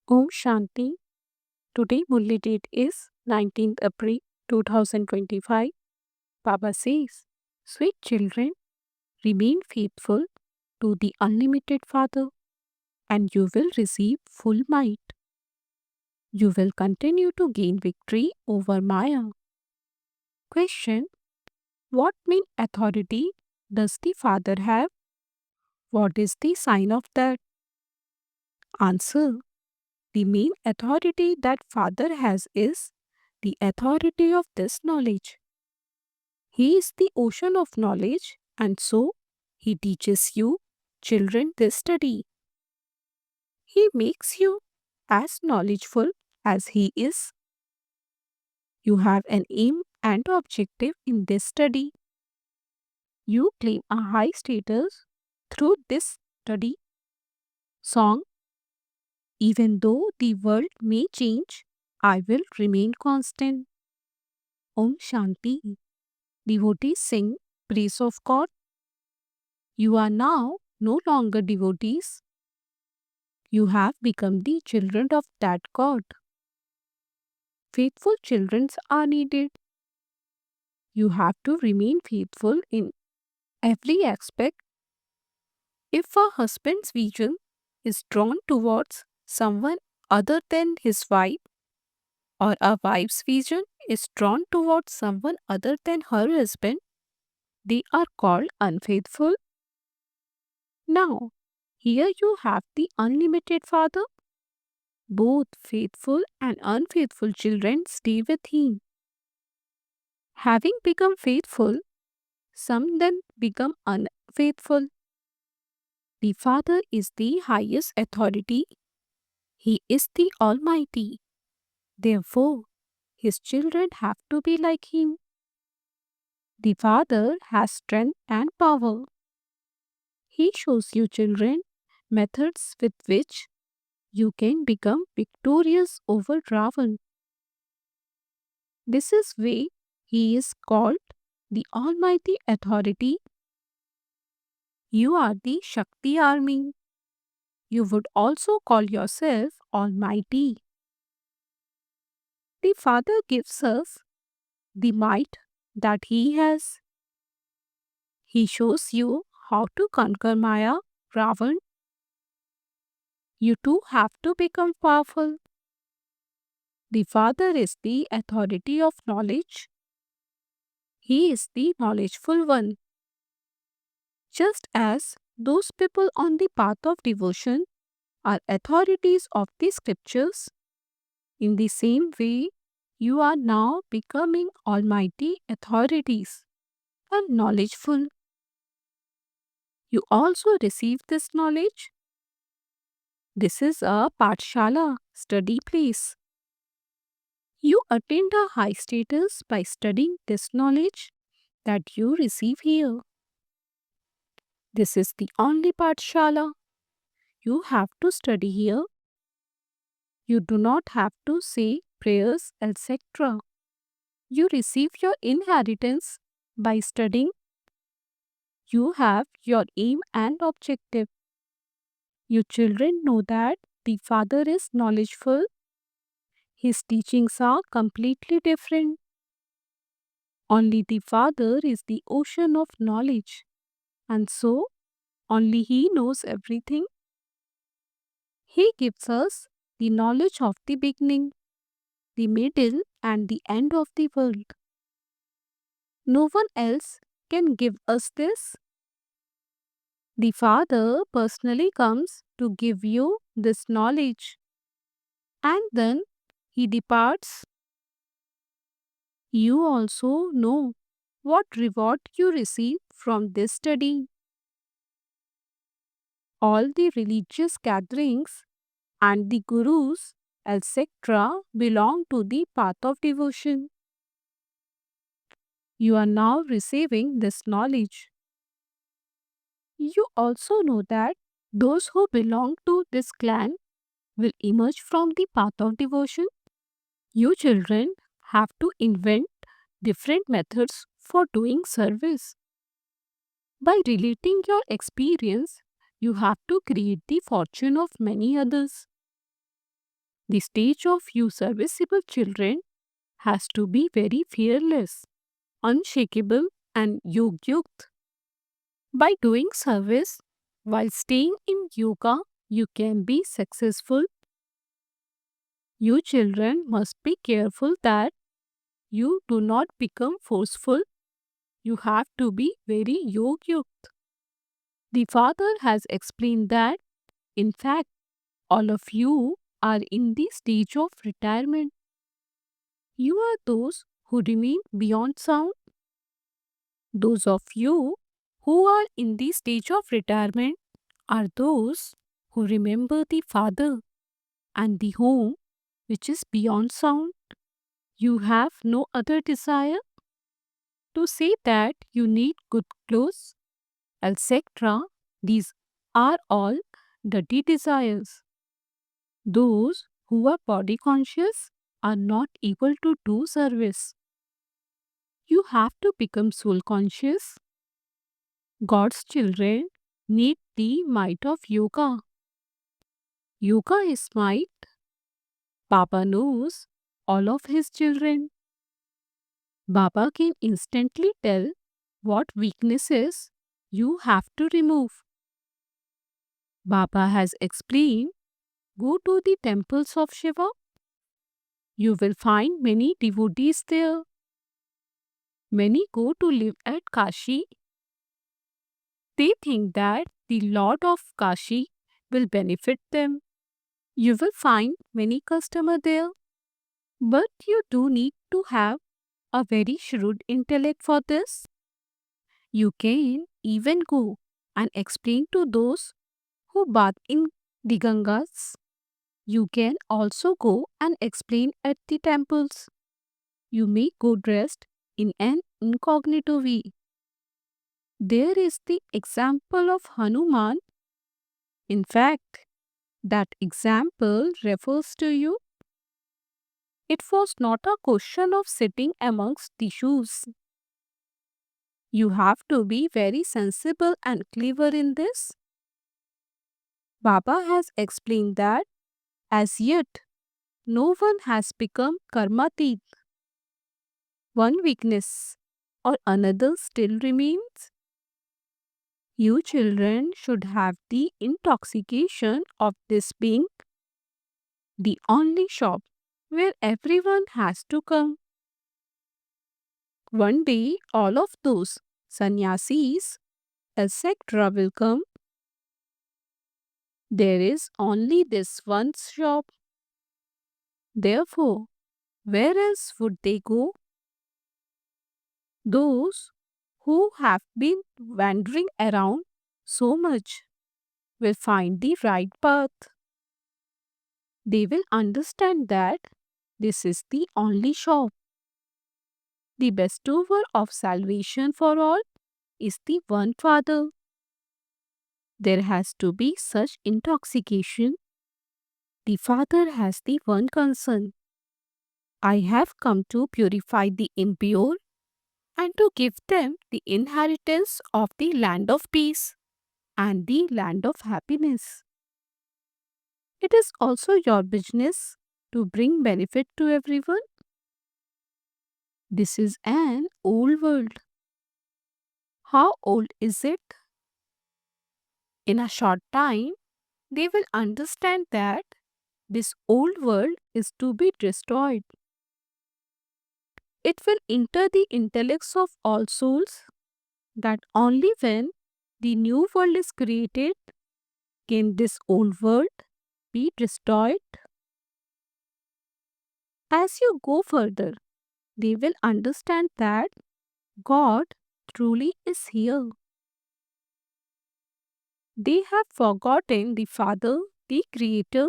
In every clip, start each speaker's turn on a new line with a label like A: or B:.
A: Om Shanti. Today Murli date is 19th April 2025. Baba says, Sweet children, remain faithful to the unlimited Father and you will receive full might. You will continue to gain victory over Maya. Question: what main authority does the Father have? What is the sign of that? Answer: the main authority that Father has is the authority of this knowledge. He is the ocean of knowledge, and so he teaches you, children, this study. He makes you as knowledgeful as he is. You have an aim and objective in this study. You claim a high status through this study. Song: even though the world may change, I will remain constant. Om Shanti. Devotees sing praise of God. You are now no longer devotees. You have become the children of that God. Faithful children are needed. You have to remain faithful in every aspect. If a husband's vision is drawn towards someone other than his wife, or a wife's vision is drawn towards someone other than her husband, they are called unfaithful. Now, here you have the unlimited Father. Both faithful and unfaithful children stay with him. Having become faithful, some then become unfaithful. The Father is the highest authority. He is the Almighty. Therefore, his children have to be like him. The Father has strength and power. He shows you, children, methods with which you can become victorious over Ravan. This is why he is called the Almighty Authority. You are the Shakti army. You would also call yourself Almighty. The Father gives us the might that He has. He shows you how to conquer Maya, Ravan. You too have to become powerful. The Father is the authority of knowledge. He is the knowledgeful one. Just as those people on the path of devotion are authorities of the scriptures, in the same way, you are now becoming almighty authorities and knowledgeful. You also receive this knowledge. This is a Pathshala, study place. You attain a high status by studying this knowledge that you receive here. This is the only Pathshala. You have to study here. You do not have to say prayers, etc. You receive your inheritance by studying. You have your aim and objective. You children know that the Father is knowledgeful. His teachings are completely different. Only the Father is the ocean of knowledge, and so only He knows everything. He gives us the knowledge of the beginning, the middle, and the end of the world. No one else can give us this. The Father personally comes to give you this knowledge, and then He departs. You also know what reward you receive from this study. All the religious gatherings and the gurus, etc., belong to the path of devotion. You are now receiving this knowledge. You also know that those who belong to this clan will emerge from the path of devotion. You children have to invent different methods for doing service. By relating your experience, you have to create the fortune of many others. The stage of you serviceable children has to be very fearless, unshakable, and yogyukt. By doing service while staying in yoga, you can be successful. You children must be careful that you do not become forceful. You have to be very yogyukt. The father has explained that, in fact, all of you are in the stage of retirement. You are those who remain beyond sound. Those of you who are in the stage of retirement are those who remember the Father and the home which is beyond sound. You have no other desire to say that you need good clothes, etc. These are all dirty desires. Those who are body conscious are not able to do service. You have to become soul conscious. God's children need the might of yoga. Yoga is might. Baba knows all of his children. Baba can instantly tell what weaknesses you have to remove. Baba has explained, go to the temples of Shiva. You will find many devotees there. Many go to live at Kashi. They think that the Lord of Kashi will benefit them. You will find many customers there, but you do need to have a very shrewd intellect for this. You can even go and explain to those who bath in the Gangas. You can also go and explain at the temples. You may go dressed in an incognito way. There is the example of Hanuman. In fact, that example refers to you. It was not a question of sitting amongst the shoes. You have to be very sensible and clever in this. Baba has explained that as yet no one has become karmatit. One weakness or another still remains. You children should have the intoxication of this being the only shop where everyone has to come. One day, all of those sannyasis, etc., will come. There is only this one shop. Therefore, where else would they go? Those who have been wandering around so much will find the right path. They will understand that this is the only shop. The bestower of salvation for all is the one Father. There has to be such intoxication. The Father has the one concern. I have come to purify the impure and to give them the inheritance of the land of peace and the land of happiness. It is also your business to bring benefit to everyone. This is an old world. How old is it? In a short time, they will understand that this old world is to be destroyed. It will enter the intellects of all souls that only when the new world is created can this old world be destroyed. As you go further, they will understand that God truly is here. They have forgotten the Father, the Creator.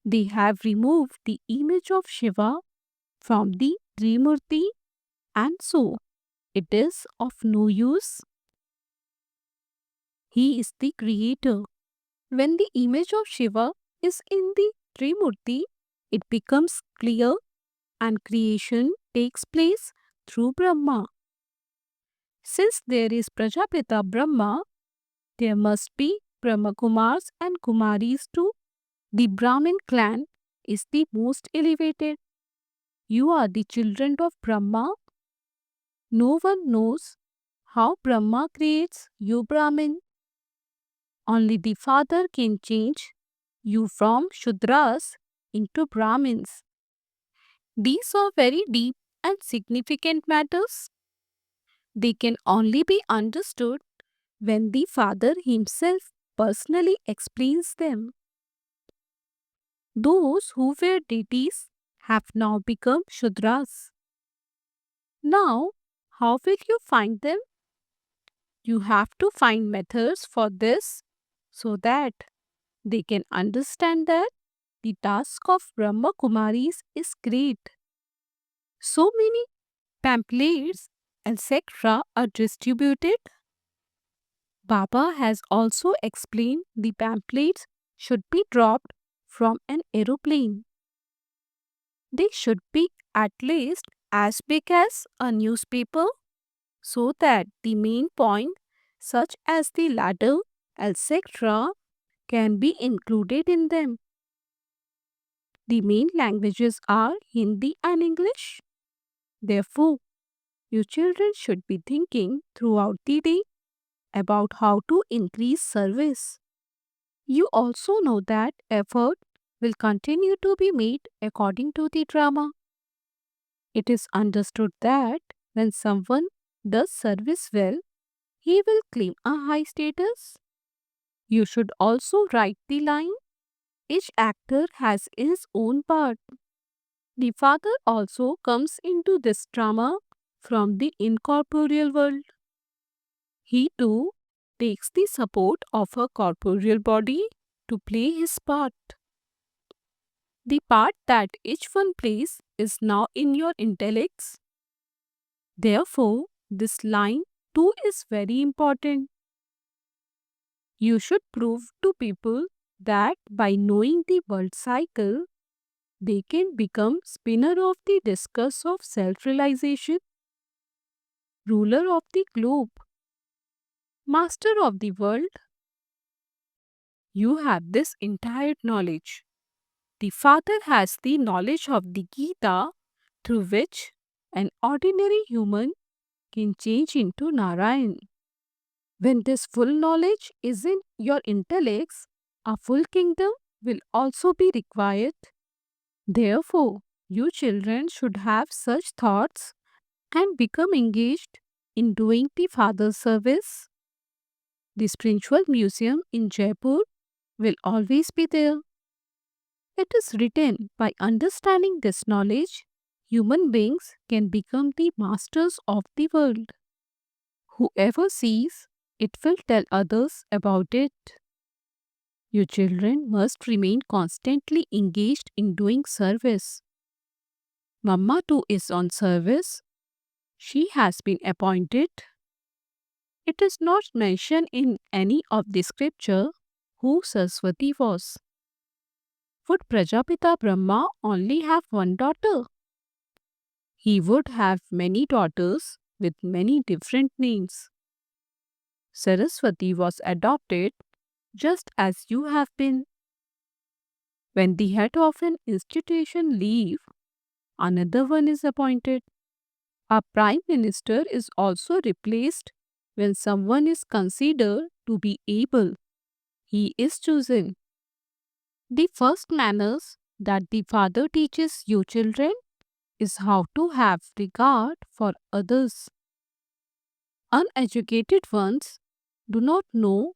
A: They have removed the image of Shiva from the Trimurti, and so it is of no use. He is the Creator. When the image of Shiva is in the Trimurti, it becomes clear and creation takes place through Brahma. Since there is Prajapita Brahma, there must be Brahma Kumars and Kumaris too. The Brahmin clan is the most elevated. You are the children of Brahma. No one knows how Brahma creates you Brahmin. Only the Father can change you from Shudras into Brahmins. These are very deep and significant matters. They can only be understood when the Father himself personally explains them. Those who were deities have now become Shudras. Now, how will you find them? You have to find methods for this so that they can understand that the task of Brahma Kumaris is great. So many pamphlets, etc., are distributed. Baba has also explained the pamphlets should be dropped from an aeroplane. They should be at least as big as a newspaper so that the main point, such as the ladder, etc., can be included in them. The main languages are Hindi and English. Therefore, your children should be thinking throughout the day about how to increase service. You also know that effort will continue to be made according to the drama. It is understood that when someone does service well, he will claim a high status. You should also write the line. Each actor has his own part. The Father also comes into this drama from the incorporeal world. He too takes the support of a corporeal body to play his part. The part that each one plays is now in your intellects. Therefore, this line too is very important. You should prove to people that by knowing the world cycle, they can become spinner of the discus of self-realization, ruler of the globe, master of the world. You have this entire knowledge. The Father has the knowledge of the Gita through which an ordinary human can change into Narayan. When this full knowledge is in your intellects, a full kingdom will also be required. Therefore, you children should have such thoughts and become engaged in doing the Father's service. The spiritual museum in Jaipur will always be there. It is written by understanding this knowledge, human beings can become the masters of the world. Whoever sees it will tell others about it. Your children must remain constantly engaged in doing service. Mamma too is on service. She has been appointed. It is not mentioned in any of the scripture who Saraswati was. Would Prajapita Brahma only have one daughter? He would have many daughters with many different names. Saraswati was adopted just as you have been. When the head of an institution leaves, another one is appointed. A prime minister is also replaced when someone is considered to be able. He is chosen. The first manners that the father teaches you children is how to have regard for others. Uneducated ones do not know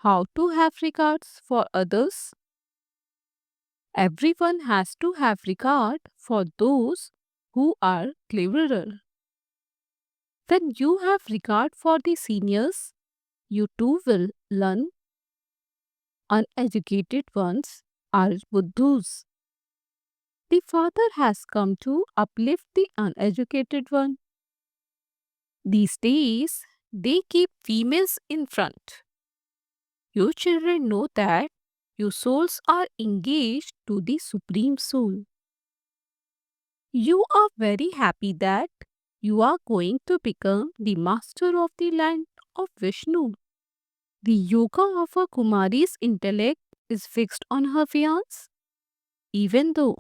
A: how to have regards for others. Everyone has to have regard for those who are cleverer. When you have regard for the seniors, you too will learn. Uneducated ones are buddhus. The Father has come to uplift the uneducated one. These days, they keep females in front. You children know that your souls are engaged to the Supreme Soul. You are very happy that you are going to become the master of the land of Vishnu. The yoga of a Kumari's intellect is fixed on her fiance, even though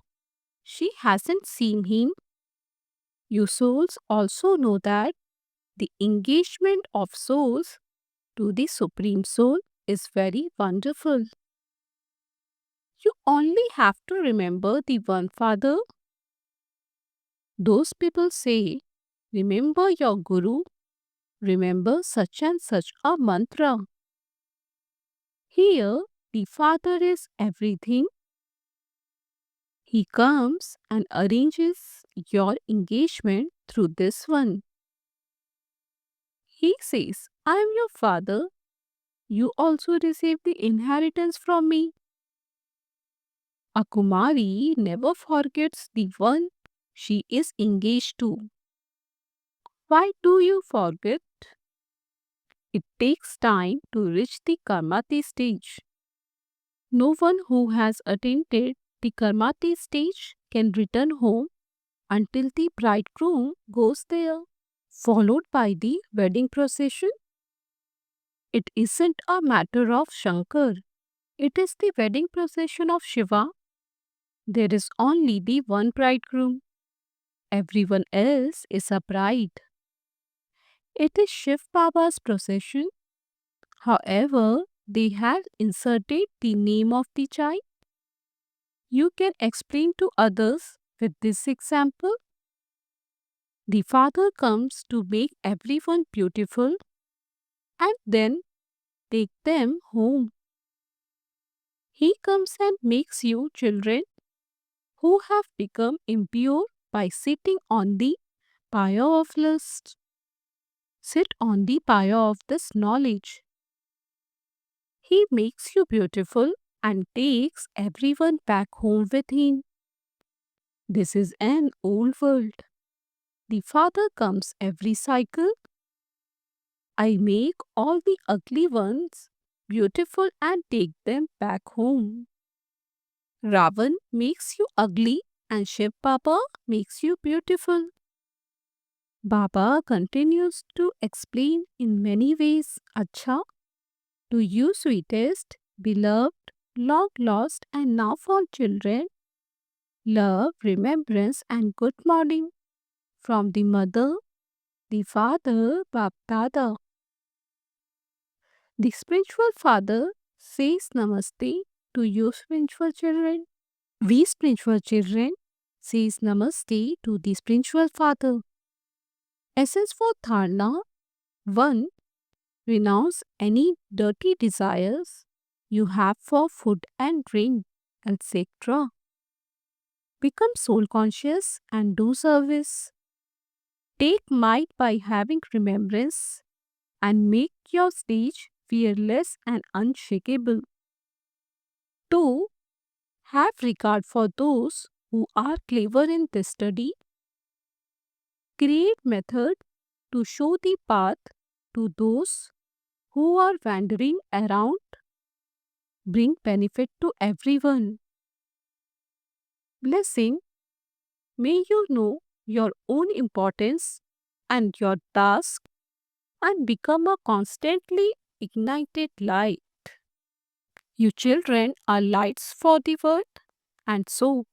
A: she hasn't seen him. You souls also know that the engagement of souls to the Supreme Soul is very wonderful. You only have to remember the one Father. Those people say, remember your Guru, remember such and such a mantra. Here, the Father is everything. He comes and arranges your engagement through this one. He says, I am your father. You also receive the inheritance from me. A Kumari never forgets the one she is engaged to. Why do you forget? It takes time to reach the Karmati stage. No one who has attended the Karmati stage can return home until the bridegroom goes there, followed by the wedding procession. It isn't a matter of Shankar. It is the wedding procession of Shiva. There is only the one bridegroom. Everyone else is a bride. It is Shiv Baba's procession. However, they have inserted the name of the child. You can explain to others with this example. The father comes to make everyone beautiful and then take them home. He comes and makes you children who have become impure by sitting on the pyre of lust. Sit on the pyre of this knowledge. He makes you beautiful and takes everyone back home with him. This is an old world. The father comes every cycle. I make all the ugly ones beautiful and take them back home. Ravan makes you ugly and Shiv Baba makes you beautiful. Baba continues to explain in many ways, Acha, to you sweetest, beloved, long lost and now found children, love, remembrance and good morning from the mother, the father, Bap Dada. The spiritual father says namaste to you spiritual children. We spiritual children says namaste to the spiritual father. Essence for Dharna 1. Renounce any dirty desires you have for food and drink, etc. Become soul conscious and do service. Take might by having remembrance and make your stage fearless and unshakable. 2. Have regard for those who are clever in this study. Create method to show the path to those who are wandering around. Bring benefit to everyone. Blessing, may you know your own importance and your task and become a constantly ignited light. You children are lights for the world, and so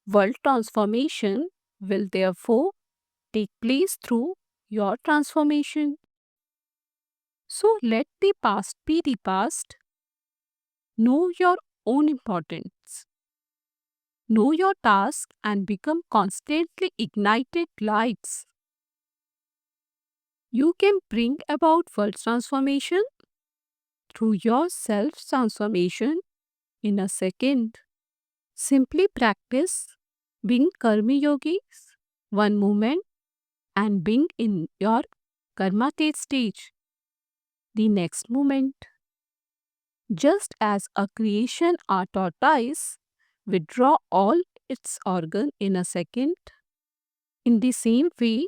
A: world transformation will therefore take place through your transformation. So let the past be the past. Know your own importance. Know your task and become constantly ignited lights. You can bring about world transformation through your self transformation in a second. Simply practice being Karmi Yogis one moment and being in your Karmatate stage the next moment. Just as a creation or tortoise withdraw all its organ in a second, in the same way,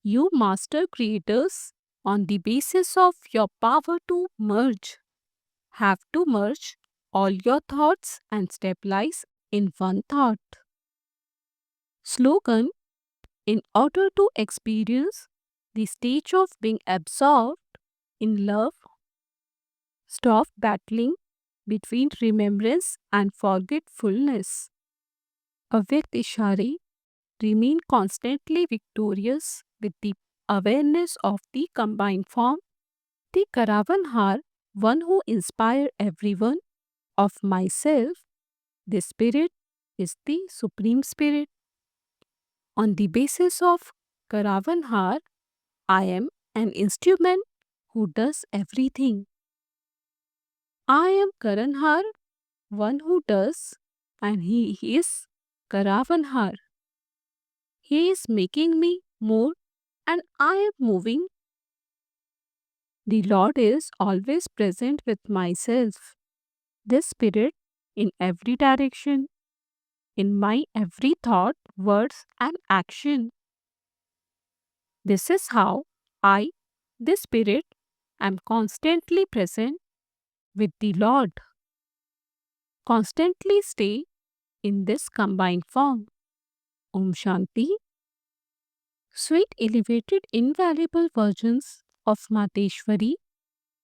A: you master creators on the basis of your power to merge. Have to merge all your thoughts and stabilize in one thought. Slogan: in order to experience the stage of being absorbed in love, stop battling between remembrance and forgetfulness. Avyakt Ishare remain constantly victorious with the awareness of the combined form. The Karavanhar, one who inspire everyone, of myself, the spirit is the supreme spirit. On the basis of Karavanhar, I am an instrument who does everything. I am Karanhar, one who does, and he is Karavanhar. He is making me more, and I am moving. The Lord is always present with myself. This spirit in every direction, in my every thought, words, and action. This is how I, the spirit, am constantly present with the Lord. Constantly stay in this combined form. Om Shanti. Sweet, elevated, invaluable versions of Mateshwari,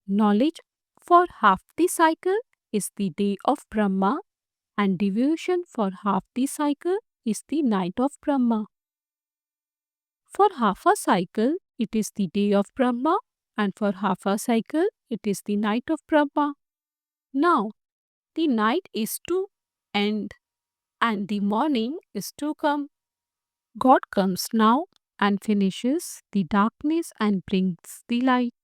A: knowledge for half the cycle is the day of Brahma, and devotion for half the cycle is the night of Brahma. For half a cycle, it is the day of Brahma, and for half a cycle, it is the night of Brahma. Now, the night is to end, and the morning is to come. God comes now and finishes the darkness and brings the light.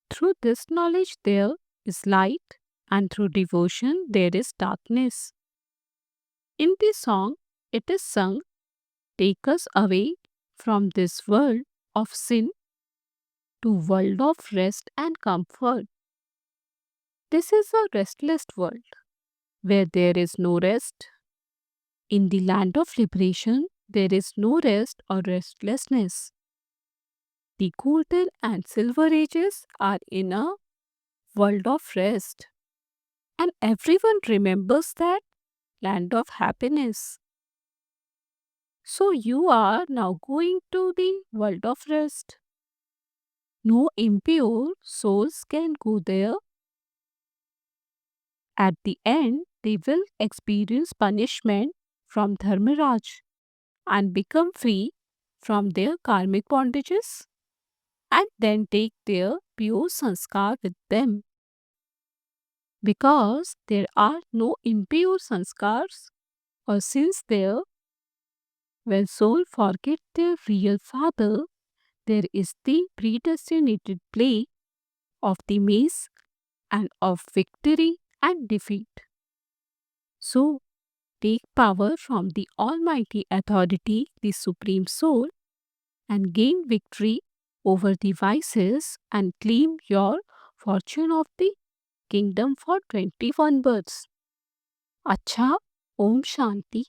A: Through this knowledge, there is light, and through devotion, there is darkness. In the song, it is sung, take us away from this world of sin to world of rest and comfort. This is a restless world where there is no rest. In the land of liberation, there is no rest or restlessness. The golden and silver ages are in a world of rest, and everyone remembers that land of happiness. So you are now going to the world of rest. No impure souls can go there. At the end, they will experience punishment from Dharmaraj and become free from their karmic bondages and then take their pure sanskar with them. Because there are no impure sanskars or sins there, when soul forget their real father, there is the predestinated play of the maze and of victory and defeat. So, take power from the Almighty Authority, the Supreme Soul, and gain victory over the vices and claim your fortune of the kingdom for 21 births. Acha, Om Shanti.